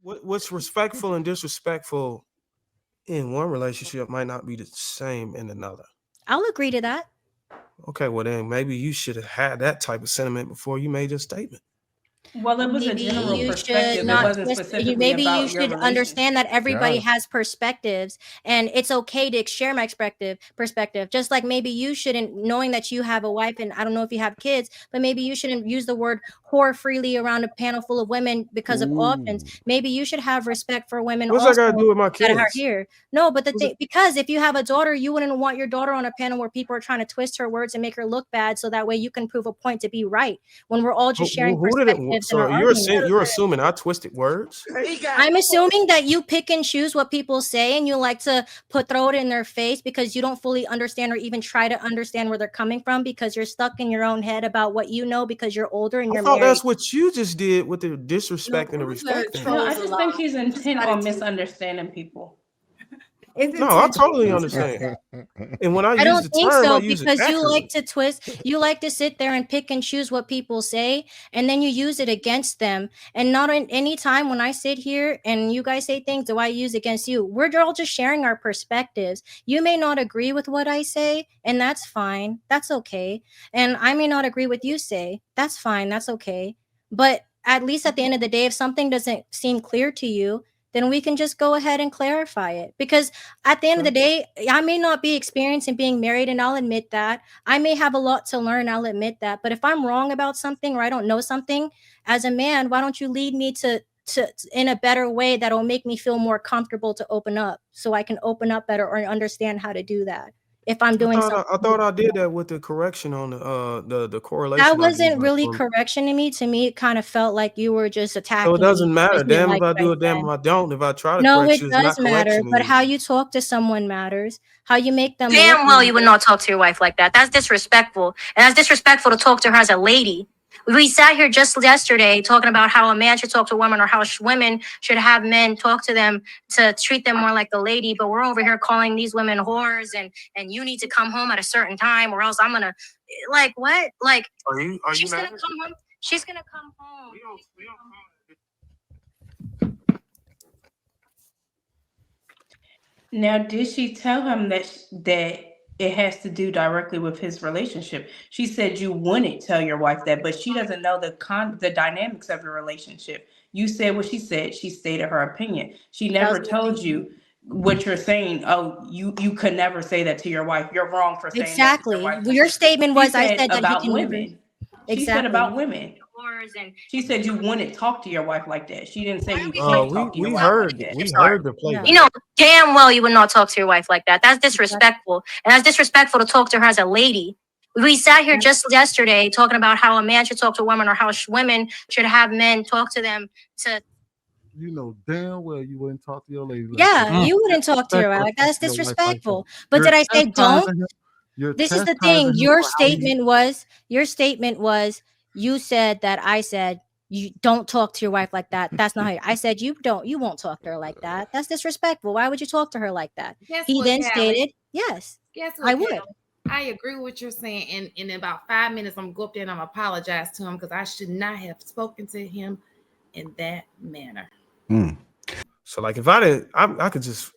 What's respectful and disrespectful in one relationship might not be the same in another. I'll agree to that. Okay, well then maybe you should have had that type of sentiment before you made your statement. Well, it was a Maybe general you should perspective. It not wasn't twist. specifically Maybe you about your should understand relationship. that everybody Yeah. has perspectives, and it's okay to share my perspective. Just like maybe you shouldn't, knowing that you have a wife, and I don't know if you have kids, but maybe you shouldn't use the word whore freely around a panel full of women because of orphans. Ooh. Maybe you should have respect for women What's that also got to do with my that are kids? here. No, but the What's it- thing, because if you have a daughter, you wouldn't want your daughter on a panel where people are trying to twist her words and make her look bad, so that way you can prove a point to be right. When we're all just sharing who did it? perspectives and So are arguing. you're assuming I twisted words? I'm assuming that you pick and choose what people say, and you like to throw it in their face because you don't fully understand or even try to understand where they're coming from, because you're stuck in your own head about what you know because you're older and I you're thought married. that's what you just did with the disrespect and the respect thing. No, I Trolls a just lot. think he's intent Gotta on do- misunderstanding people. It's No, I intentional. totally understand. And when I I use don't the think term, I so, use it because you accurately. like to twist, you like to sit there and pick and choose what people say, and then you use it against them. And not in any time when I sit here and you guys say things, do I use against you. We're all just sharing our perspectives. You may not agree with what I say, and that's fine. That's okay. And I may not agree with you say. That's fine. That's okay. But at least at the end of the day, if something doesn't seem clear to you, then we can just go ahead and clarify it. Because at the end of the day, I may not be experienced in being married, and I'll admit that. I may have a lot to learn, I'll admit that. But if I'm wrong about something or I don't know something, as a man, why don't you lead me to in a better way that'll make me feel more comfortable to open up, so I can open up better or understand how to do that if I'm doing something. I thought I did that with the correction on the correlation. That I gave wasn't on really on- correction to me. To me, it kind of felt like you were just So it attacking me doesn't because matter. you didn't Damn if like I what do I it, damn said. if I don't. If I try to No, correct it you, it's does not matter. correction But how anymore. you talk to someone matters. How you make them look Damn well you would matters. not talk to your wife like that. That's disrespectful. And that's disrespectful to talk to her as a lady. We sat here just yesterday talking about how a man should talk to a woman, or how women should have men talk to them to treat them more like a lady. But we're over here calling these women whores, and you need to come home at a certain time or else I'm going to, like, what? Like, Are you she's going to married? come home. She's going to come home. Now, did she tell him that it has to do directly with his relationship? She said you wouldn't tell your wife that, but she doesn't know the dynamics of your relationship. You said what she said. She stated her opinion. She never That's told you what you're saying. Oh, you could never say that to your wife. You're wrong for saying that to your exactly. wife. Well, your statement She was, I said said that you about can never. women. She said Exactly. about women. Whores and She said you wouldn't talk to your wife like that. She didn't say you we can't talk to your We wife heard like that. we heard the playback. you know damn well you would not talk to your wife like that. That's disrespectful. And that's disrespectful to talk to her as a lady. We sat here just yesterday talking about how a man should talk to a woman, or how women should have men talk to them to. You know damn well you wouldn't talk to your lady like Yeah, that. you wouldn't talk to your wife like that. That's Your wife like that. disrespectful. But You're did I say don't? chastising him. You're This is the chastising thing. him Your for how he- statement was you said that I said you don't talk to your wife like that. That's not how I said you won't talk to her like that. That's disrespectful. Why would you talk to her like that? Guess He what, then Callie? stated, yes, Guess I what, would. Callie? I agree with what you're saying. And in about 5 minutes, I'm going to go up there and I'm going to apologize to him because I should not have spoken to him in that manner. So like if I didn't, I could just,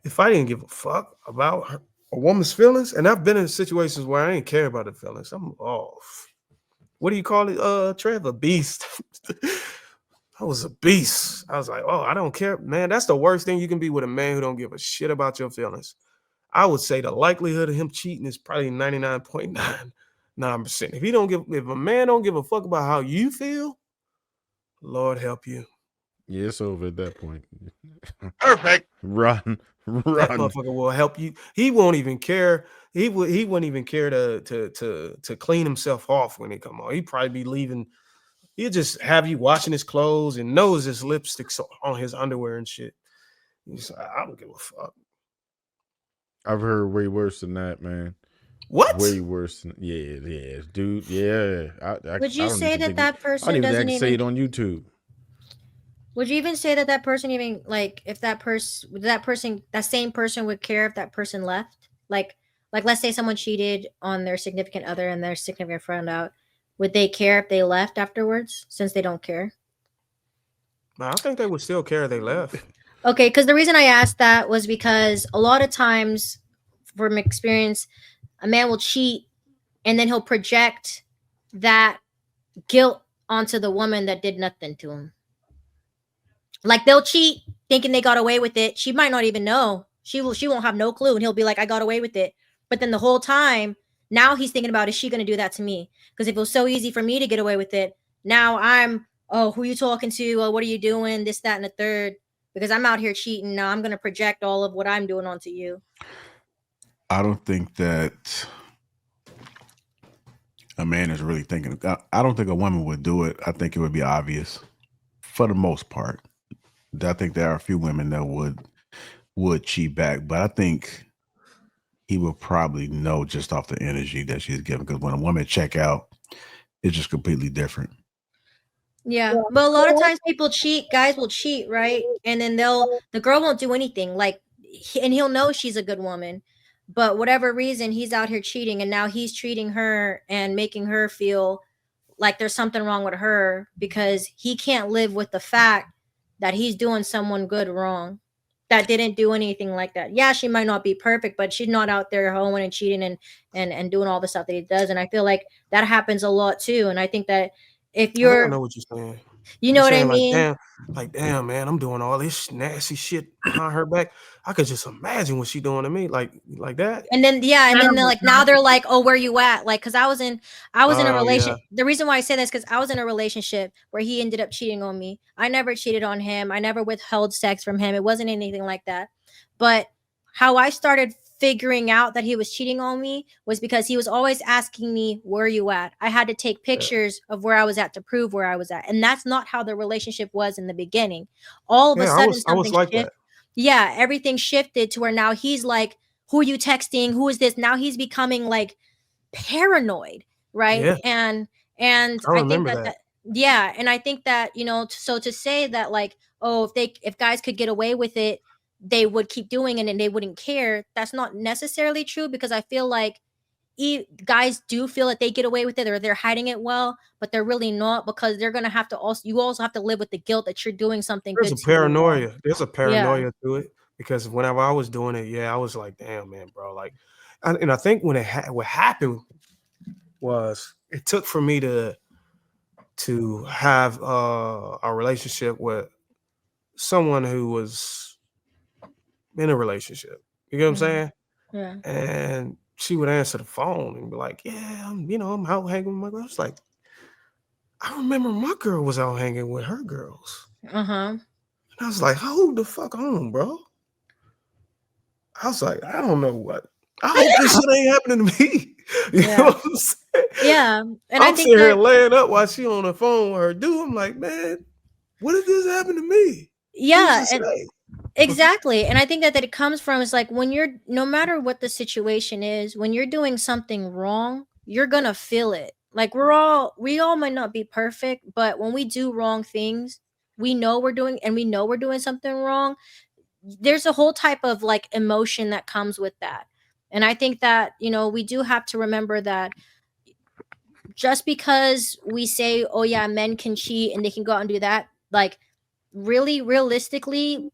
if I didn't give a fuck about a woman's feelings, and I've been in situations where I ain't care about the feelings. I'm off. What do you call it, Trev? A beast. I was a beast. I was like, oh, I don't care, man. That's the worst thing you can be with a man who don't give a shit about your feelings. I would say the likelihood of him cheating is probably 99.99%. If a man don't give a fuck about how you feel, Lord help you. Yeah, it's over at that point. Perfect. Run. That motherfucker will help you. He won't even care. He wouldn't even care to clean himself off when he come on. He'd probably be leaving. He'll just have you washing his clothes and knows his lipsticks on his underwear and shit. He's like, I don't give a fuck. I've heard way worse than that, man. What? Way worse than dude. Yeah. Would you don't say even think that I person don't even think I doesn't can say even? it on YouTube. Would you even say that person even, like, if that same person would care if that person left? Like let's say someone cheated on their significant other and their significant friend out. Would they care if they left afterwards, since they don't care? I think they would still care if they left. Okay, because the reason I asked that was because a lot of times, from experience, a man will cheat and then he'll project that guilt onto the woman that did nothing to him. Like they'll cheat thinking they got away with it. She might not even know. She won't have no clue, and he'll be like, I got away with it. But then the whole time, now he's thinking about, is she gonna do that to me? Because if it was so easy for me to get away with it, now I'm, oh, who you talking to? Oh, what are you doing? This, that, and the third. Because I'm out here cheating. Now I'm gonna project all of what I'm doing onto you. I don't think that a man is really thinking. I don't think a woman would do it. I think it would be obvious for the most part. I think there are a few women that would cheat back, but I think he would probably know just off the energy that she's giving. Because when a woman check out, it's just completely different. Yeah, but a lot of times people cheat. Guys will cheat, right? And then the girl won't do anything. Like, and he'll know she's a good woman, but whatever reason, he's out here cheating, and now he's treating her and making her feel like there's something wrong with her because he can't live with the fact that he's doing someone good wrong that didn't do anything like that. Yeah, she might not be perfect, but she's not out there hoeing and cheating and doing all the stuff that he does. And I feel like that happens a lot too. And I think that if I know what you're saying. You know what I mean? Like, damn, man, I'm doing all this nasty shit behind her back. I could just imagine what she doing to me, like that. And then they're like, now they're like, oh, where you at? Like, because I was in a relationship. Yeah. The reason why I say this because I was in a relationship where he ended up cheating on me. I never cheated on him. I never withheld sex from him. It wasn't anything like that. But how I started figuring out that he was cheating on me was because he was always asking me, where are you at? I had to take pictures of where I was at to prove where I was at. And that's not how the relationship was in the beginning. All of a sudden, something shifted. Yeah, everything shifted to where now he's like, who are you texting? Who is this? Now he's becoming like paranoid, right? Yeah. And I remember think that yeah, and I think that, so to say that like, oh, if guys could get away with it, they would keep doing it and they wouldn't care. That's not necessarily true because I feel like guys do feel that they get away with it or they're hiding it well, but they're really not because they're gonna have to you also have to live with the guilt that you're doing something There's good. There's a paranoia to it because whenever I was doing it, I was like, damn, man, bro. Like, and I think when what happened was it took for me to have a relationship with someone who was in a relationship. You get what I'm saying? Yeah. And she would answer the phone and be like, yeah, I'm out hanging with my girls. I was like, I remember my girl was out hanging with her girls. Uh-huh. And I was like, hold the fuck on, bro. I was like, I don't know what. I hope this shit ain't happening to me. You know what I'm saying? Yeah. And I'm sitting here laying up while she on the phone with her dude. I'm like, man, what if this happened to me? Yeah. Exactly. And I think that it comes from, it's like when you're, no matter what the situation is, when you're doing something wrong, you're going to feel it. Like we all might not be perfect, but when we do wrong things, we know we're doing something wrong. There's a whole type of like emotion that comes with that. And I think that, we do have to remember that just because we say, oh yeah, men can cheat and they can go out and do that, like really realistically,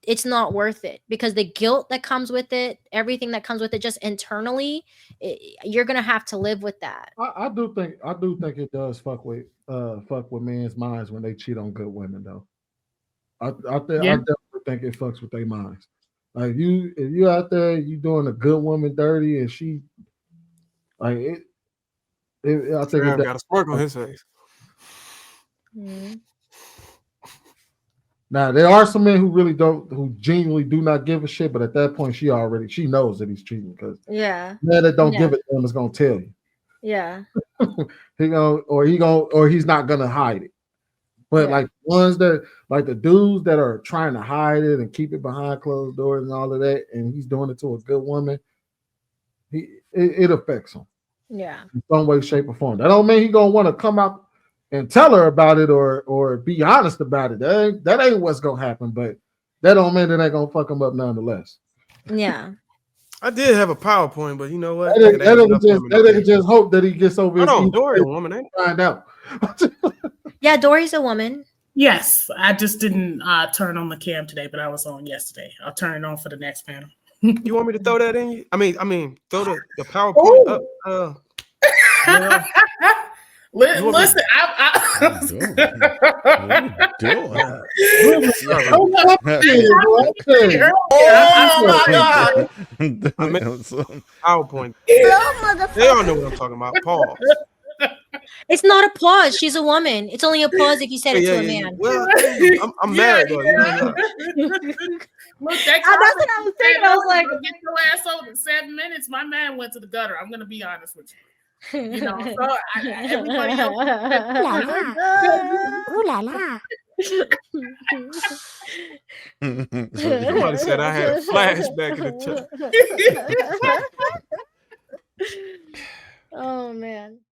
it's not worth it because the guilt that comes with it, everything that comes with it, just internally, you're gonna have to live with that. I do think it does fuck with men's minds when they cheat on good women though. I definitely think it fucks with their minds. Like if you out there, you doing a good woman dirty, and she, like it. I think it got a smirk on his face. Mm-hmm. Now there are some men who genuinely do not give a shit, but at that point she knows that he's cheating because man that don't give it to him is gonna tell you. Yeah. he's not gonna hide it. But like ones that like the dudes that are trying to hide it and keep it behind closed doors and all of that, and he's doing it to a good woman, it affects him. Yeah. In some way, shape, or form. That don't mean he gonna want to come out and tell her about it or be honest about it. That ain't what's gonna happen, but that don't mean that ain't gonna fuck him up nonetheless. Yeah. I did have a PowerPoint, but you know what? That nigga just hope that he gets over. Hold on, Dory, a woman, ain't find out. Yeah, Dory's a woman. Yes, I just didn't turn on the cam today, but I was on yesterday. I'll turn it on for the next panel. You want me to throw that in you? I mean, throw the PowerPoint up. Yeah. Listen, Oh my God! I mean, PowerPoint. They all know what I'm talking about. Pause. It's not a pause. She's a woman. It's only a pause if you said it to a man. Well, I'm married though. You know, Look, that's what I was thinking. I was like, get your ass over 7 minutes. My man went to the gutter. I'm gonna be honest with you. You know, so everybody else. Ooh la la. Somebody said I had a flashback in the chat. Oh man.